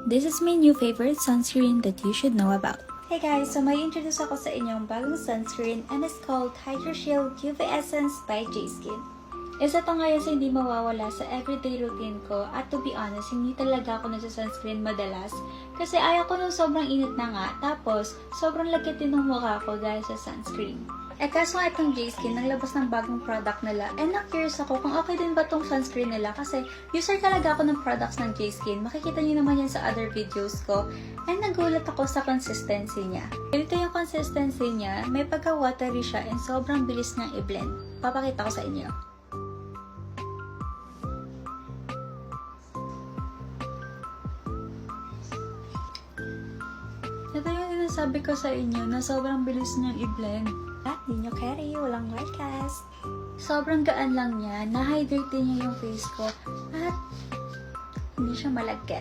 This is my new favorite sunscreen that you should know about. Hey guys, so may introduce ako sa inyong bagong sunscreen and it's called Hydro Shield UV Essence by J-Skin. Isa to ngayon sa hindi mawawala sa everyday routine ko at to be honest, hindi talaga ako nagsa-sunscreen madalas kasi ayaw ko nung sobrang init na nga tapos sobrang lagkit din ng mukha ko dahil sa sunscreen. Kaso nga itong J-Skin, naglabas ng bagong product nila and na-curious ako kung okay din ba itong sunscreen nila kasi user talaga ako ng products ng J-Skin. Makikita niyo naman yan sa other videos ko and nagulat ako sa consistency niya. Ganito yung consistency niya, may pagka-watery siya and sobrang bilis niyang i-blend. Papakita ko sa inyo. Ito yung sinasabi ko sa inyo na sobrang bilis niyang i-blend. At di nyo carry, walang white cast. Sobrang gaan lang niya, na-hydrate din niya yung face ko at hindi siya malagkit.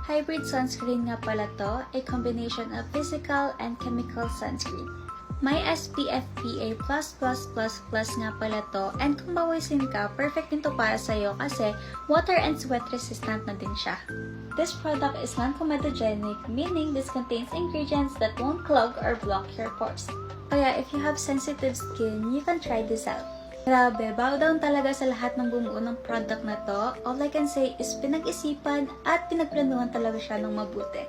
Hybrid sunscreen nga pala to, a combination of physical and chemical sunscreen. May SPF PA++++ nga pala to and kung bawisin ka, perfect din to para sa'yo kasi water and sweat resistant na din siya. This product is non-comedogenic, meaning this contains ingredients that won't clog or block your pores. Kaya if you have sensitive skin, you can try this out. Grabe, bow down talaga sa lahat ng bumuo ng product na to. All I can say is pinag-isipan at pinagplanuhan talaga siya ng mabuti.